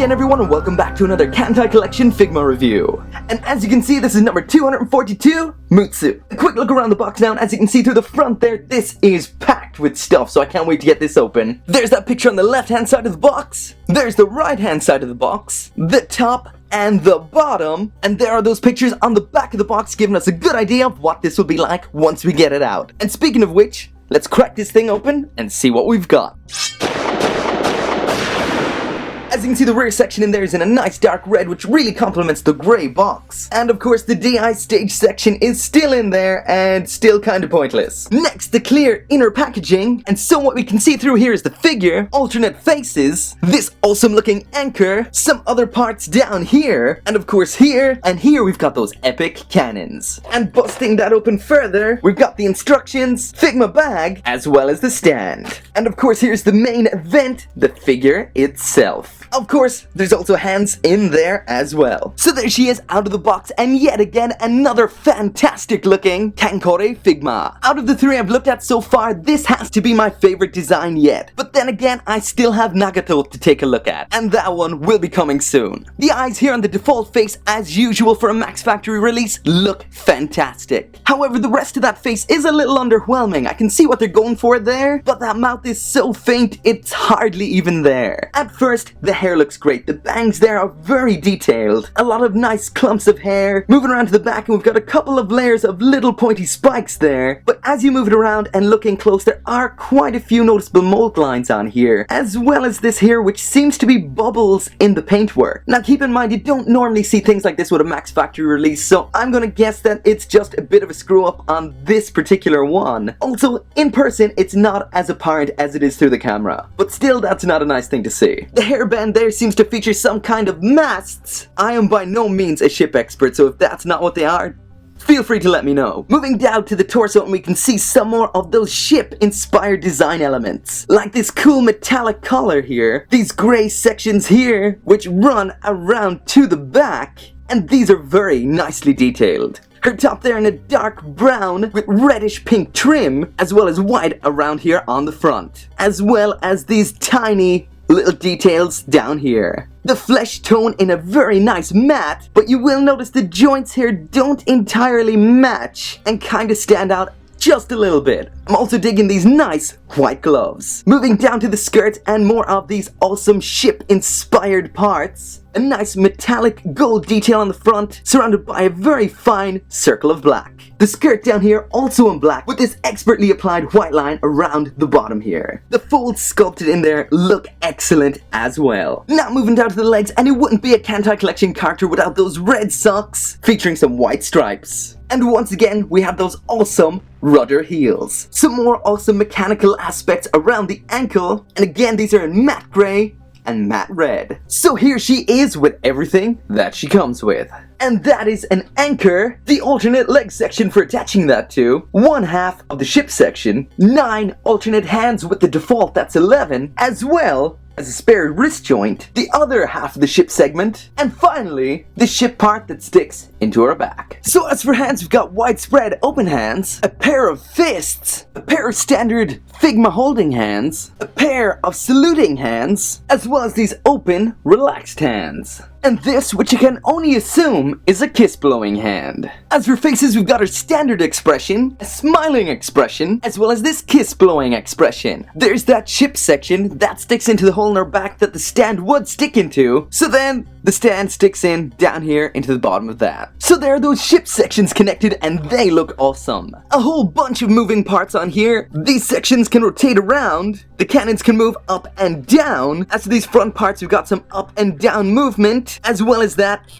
again everyone and welcome back to another Kantai Collection Figma review. And as you can see, this is number 242, Mutsu. A quick look around the box now, and as you can see through the front there, this is packed with stuff, so I can't wait to get this open. There's that picture on the left hand side of the box, there's the right hand side of the box, the top, and the bottom, and there are those pictures on the back of the box giving us a good idea of what this will be like once we get it out. And speaking of which, let's crack this thing open and see what we've got. As you can see, the rear section in there is in a nice dark red, which really complements the grey box. And of course, the DI stage section is still in there and still kind of pointless. Next, the clear inner packaging. And so what we can see through here is the figure, alternate faces, this awesome looking anchor, some other parts down here, and of course here, and here we've got those epic cannons. And busting that open further, we've got the instructions, Figma bag, as well as the stand. And of course, here's the main event, the figure itself. Of course, there's also hands in there as well. So there she is out of the box, and yet again, another fantastic looking Kancolle Figma. Out of the three I've looked at so far, this has to be my favorite design yet. But then again, I still have Nagato to take a look at, and that one will be coming soon. The eyes here on the default face, as usual for a Max Factory release, look fantastic. However, the rest of that face is a little underwhelming. I can see what they're going for there, but that mouth is so faint, it's hardly even there. At first, the hair looks great. The bangs there are very detailed. A lot of nice clumps of hair. Moving around to the back, and we've got a couple of layers of little pointy spikes there. But as you move it around and looking close, there are quite a few noticeable mold lines on here, as well as this here, which seems to be bubbles in the paintwork. Now keep in mind, you don't normally see things like this with a Max Factory release, so I'm gonna guess that it's just a bit of a screw up on this particular one. Also, in person, it's not as apparent as it is through the camera, but still, that's not a nice thing to see. The hairband there seems to feature some kind of masts. I am by no means a ship expert, so if that's not what they are, feel free to let me know. Moving down to the torso, and we can see some more of those ship-inspired design elements. Like this cool metallic collar here, these grey sections here, which run around to the back, and these are very nicely detailed. Her top there in a dark brown with reddish pink trim, as well as white around here on the front. As well as these tiny little details down here. The flesh tone in a very nice matte, but you will notice the joints here don't entirely match and kind of stand out just a little bit. I'm also digging these nice white gloves. Moving down to the skirt and more of these awesome ship-inspired parts. A nice metallic gold detail on the front, surrounded by a very fine circle of black. The skirt down here also in black, with this expertly applied white line around the bottom here. The folds sculpted in there look excellent as well. Now moving down to the legs, and it wouldn't be a Kantai Collection character without those red socks featuring some white stripes. And once again, we have those awesome rudder heels. Some more awesome mechanical aspects around the ankle, and again, these are in matte grey and matte red. So here she is with everything that she comes with. And that is an anchor, the alternate leg section for attaching that to, one half of the ship section, 9 alternate hands with the default, that's 11, as well as a spare wrist joint, the other half of the ship segment, and finally, the ship part that sticks into her back. So as for hands, we've got widespread open hands, a pair of fists, a pair of standard Figma holding hands, a pair of saluting hands, as well as these open, relaxed hands. And this, which you can only assume, is a kiss-blowing hand. As for faces, we've got our standard expression, a smiling expression, as well as this kiss-blowing expression. There's that ship section that sticks into the hole in our back that the stand would stick into, so then the stand sticks in down here into the bottom of that. So there are those ship sections connected, and they look awesome. A whole bunch of moving parts on here. These sections can rotate around, the cannons can move up and down. As for these front parts, we've got some up and down movement, as well as that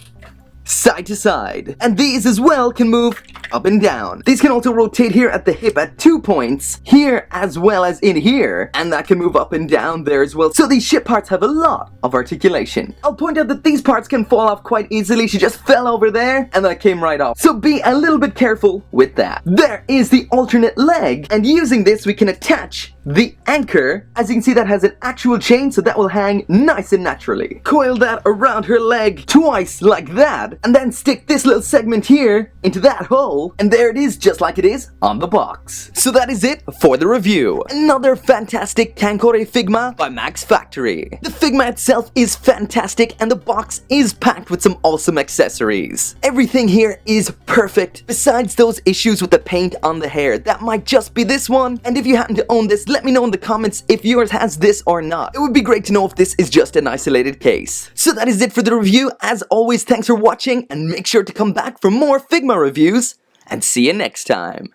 side to side. And these as well can move up and down. These can also rotate here at the hip at 2 points, here as well as in here, and that can move up and down there as well. So these ship parts have a lot of articulation. I'll point out that these parts can fall off quite easily. She just fell over there and that came right off. So be a little bit careful with that. There is the alternate leg, and using this we can attach the anchor, as you can see, that has an actual chain, so that will hang nice and naturally. Coil that around her leg twice like that, and then stick this little segment here into that hole, and there it is, just like it is on the box. So that is it for the review. Another fantastic Kancolle Figma by Max Factory. The Figma itself is fantastic, and the box is packed with some awesome accessories. Everything here is perfect, besides those issues with the paint on the hair. That might just be this one, and if you happen to own this, let me know in the comments if yours has this or not. It would be great to know if this is just an isolated case. So that is it for the review. As always, thanks for watching, and make sure to come back for more Figma reviews, and see you next time.